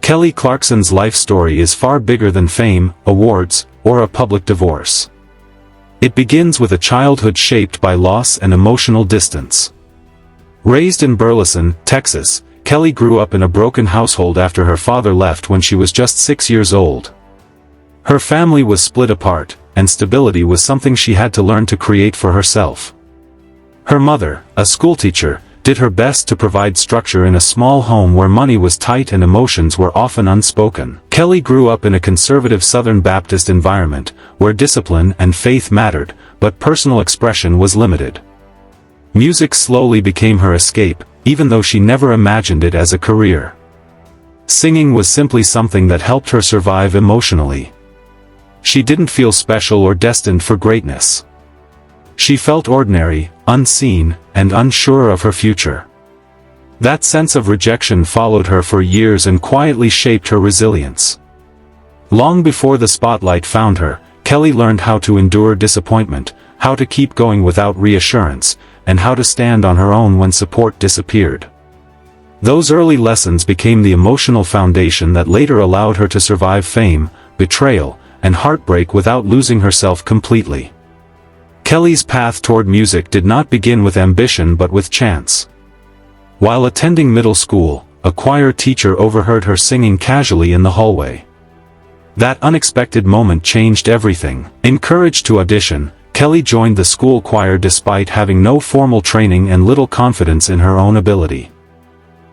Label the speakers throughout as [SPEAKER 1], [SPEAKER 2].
[SPEAKER 1] Kelly Clarkson's life story is far bigger than fame, awards, or a public divorce. It begins with a childhood shaped by loss and emotional distance. Raised in Burleson, Texas, Kelly grew up in a broken household after her father left when she was just 6 years old. Her family was split apart, and stability was something she had to learn to create for herself. Her mother, a schoolteacher, did her best to provide structure in a small home where money was tight and emotions were often unspoken. Kelly grew up in a conservative Southern Baptist environment, where discipline and faith mattered, but personal expression was limited. Music slowly became her escape, even though she never imagined it as a career. Singing was simply something that helped her survive emotionally. She didn't feel special or destined for greatness. She felt ordinary, unseen, and unsure of her future. That sense of rejection followed her for years and quietly shaped her resilience. Long before the spotlight found her, Kelly learned how to endure disappointment, how to keep going without reassurance, and how to stand on her own when support disappeared. Those early lessons became the emotional foundation that later allowed her to survive fame, betrayal, and heartbreak without losing herself completely. Kelly's path toward music did not begin with ambition but with chance. While attending middle school, a choir teacher overheard her singing casually in the hallway. That unexpected moment changed everything. Encouraged to audition, Kelly joined the school choir despite having no formal training and little confidence in her own ability.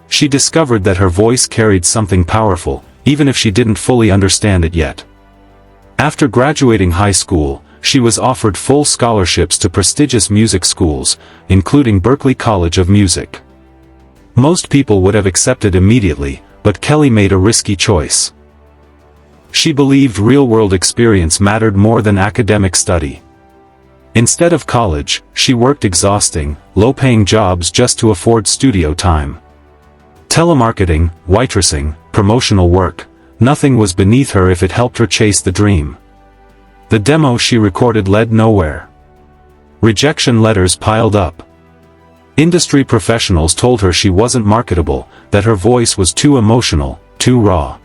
[SPEAKER 1] She discovered that her voice carried something powerful, even if she didn't fully understand it yet. After graduating high school, she was offered full scholarships to prestigious music schools, including Berklee College of Music. Most people would have accepted immediately, but Kelly made a risky choice. She believed real-world experience mattered more than academic study. Instead of college, she worked exhausting, low-paying jobs just to afford studio time. Telemarketing, waitressing, promotional work, nothing was beneath her if it helped her chase the dream. The demo she recorded led nowhere. Rejection letters piled up. Industry professionals told her she wasn't marketable, that her voice was too emotional, too raw.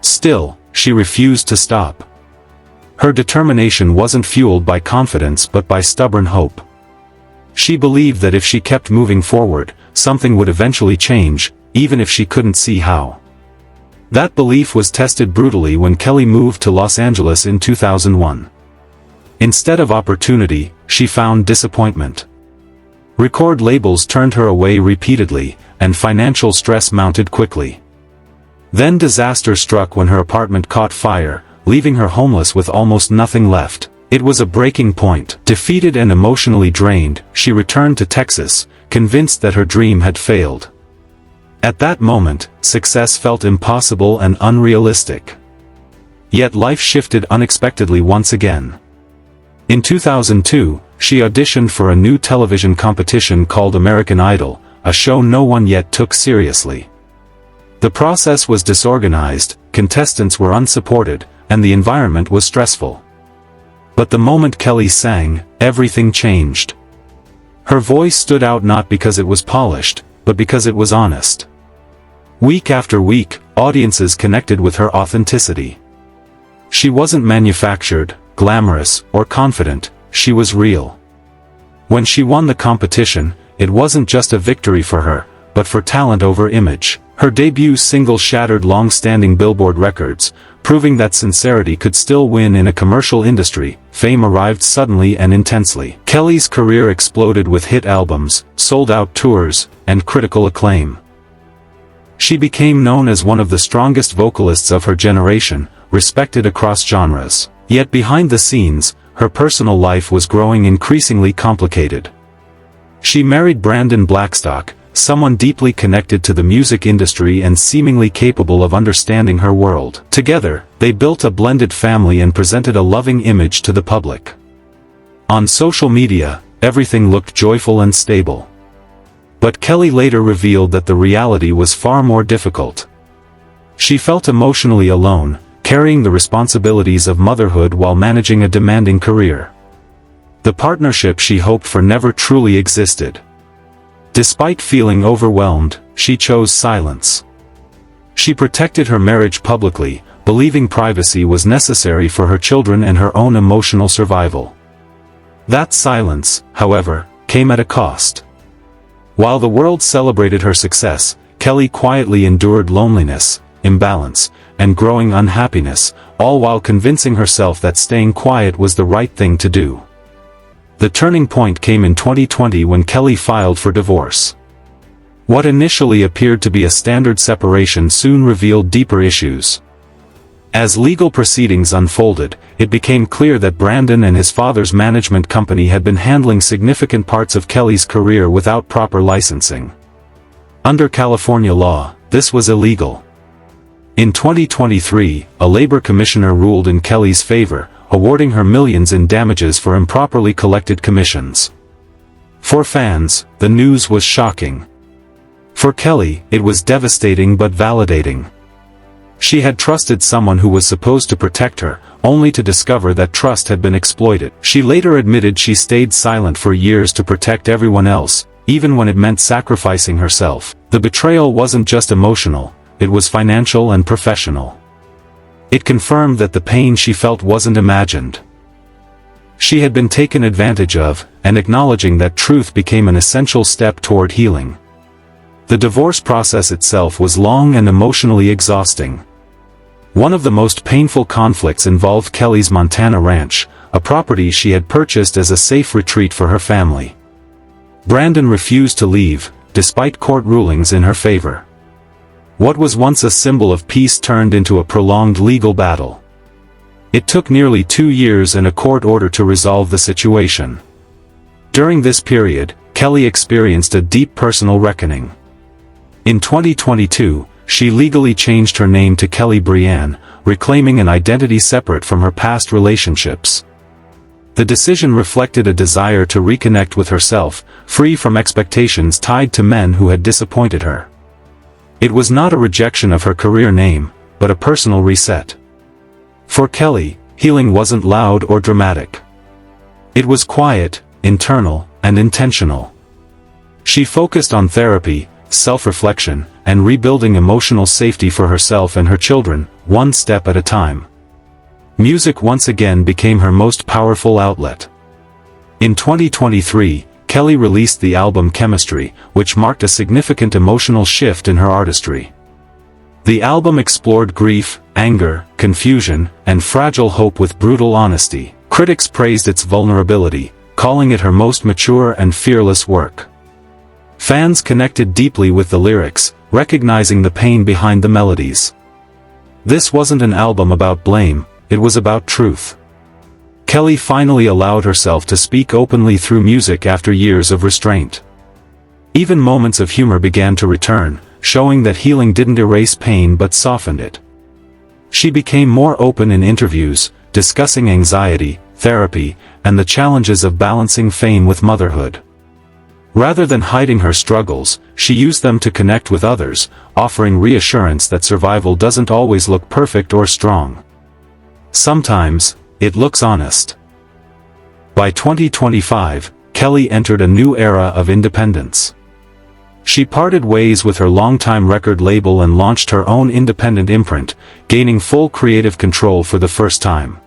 [SPEAKER 1] Still, she refused to stop. Her determination wasn't fueled by confidence but by stubborn hope. She believed that if she kept moving forward, something would eventually change, even if she couldn't see how. That belief was tested brutally when Kelly moved to Los Angeles in 2001. Instead of opportunity, she found disappointment. Record labels turned her away repeatedly, and financial stress mounted quickly. Then disaster struck when her apartment caught fire, leaving her homeless with almost nothing left. It was a breaking point. Defeated and emotionally drained, she returned to Texas, convinced that her dream had failed. At that moment, success felt impossible and unrealistic. Yet life shifted unexpectedly once again. In 2002, she auditioned for a new television competition called American Idol, a show no one yet took seriously. The process was disorganized, contestants were unsupported, and the environment was stressful. But the moment Kelly sang, everything changed. Her voice stood out not because it was polished, but because it was honest. Week after week, audiences connected with her authenticity. She wasn't manufactured, glamorous, or confident, she was real. When she won the competition, it wasn't just a victory for her, but for talent over image. Her debut single shattered long-standing Billboard records, proving that sincerity could still win in a commercial industry. Fame arrived suddenly and intensely. Kelly's career exploded with hit albums, sold-out tours, and critical acclaim. She became known as one of the strongest vocalists of her generation, respected across genres. Yet behind the scenes, her personal life was growing increasingly complicated. She married Brandon Blackstock, someone deeply connected to the music industry and seemingly capable of understanding her world. Together, they built a blended family and presented a loving image to the public. On social media, everything looked joyful and stable. But Kelly later revealed that the reality was far more difficult. She felt emotionally alone, carrying the responsibilities of motherhood while managing a demanding career. The partnership she hoped for never truly existed. Despite feeling overwhelmed, she chose silence. She protected her marriage publicly, believing privacy was necessary for her children and her own emotional survival. That silence, however, came at a cost. While the world celebrated her success, Kelly quietly endured loneliness, imbalance, and growing unhappiness, all while convincing herself that staying quiet was the right thing to do. The turning point came in 2020 when Kelly filed for divorce. What initially appeared to be a standard separation soon revealed deeper issues. As legal proceedings unfolded, it became clear that Brandon and his father's management company had been handling significant parts of Kelly's career without proper licensing. Under California law, this was illegal. In 2023, a labor commissioner ruled in Kelly's favor, awarding her millions in damages for improperly collected commissions. For fans, the news was shocking. For Kelly, it was devastating but validating. She had trusted someone who was supposed to protect her, only to discover that trust had been exploited. She later admitted she stayed silent for years to protect everyone else, even when it meant sacrificing herself. The betrayal wasn't just emotional, it was financial and professional. It confirmed that the pain she felt wasn't imagined. She had been taken advantage of, and acknowledging that truth became an essential step toward healing. The divorce process itself was long and emotionally exhausting. One of the most painful conflicts involved Kelly's Montana ranch, a property she had purchased as a safe retreat for her family. Brandon refused to leave, despite court rulings in her favor. What was once a symbol of peace turned into a prolonged legal battle. It took nearly 2 years and a court order to resolve the situation. During this period, Kelly experienced a deep personal reckoning. In 2022, she legally changed her name to Kelly Brianne, reclaiming an identity separate from her past relationships. The decision reflected a desire to reconnect with herself, free from expectations tied to men who had disappointed her. It was not a rejection of her career name, but a personal reset. For Kelly, healing wasn't loud or dramatic. It was quiet, internal, and intentional. She focused on therapy, self-reflection, and rebuilding emotional safety for herself and her children, one step at a time. Music once again became her most powerful outlet. In 2023, Kelly released the album Chemistry, which marked a significant emotional shift in her artistry. The album explored grief, anger, confusion, and fragile hope with brutal honesty. Critics praised its vulnerability, calling it her most mature and fearless work. Fans connected deeply with the lyrics, recognizing the pain behind the melodies. This wasn't an album about blame, it was about truth. Kelly finally allowed herself to speak openly through music after years of restraint. Even moments of humor began to return, showing that healing didn't erase pain but softened it. She became more open in interviews, discussing anxiety, therapy, and the challenges of balancing fame with motherhood. Rather than hiding her struggles, she used them to connect with others, offering reassurance that survival doesn't always look perfect or strong. Sometimes, it looks honest. By 2025, Kelly entered a new era of independence. She parted ways with her longtime record label and launched her own independent imprint, gaining full creative control for the first time.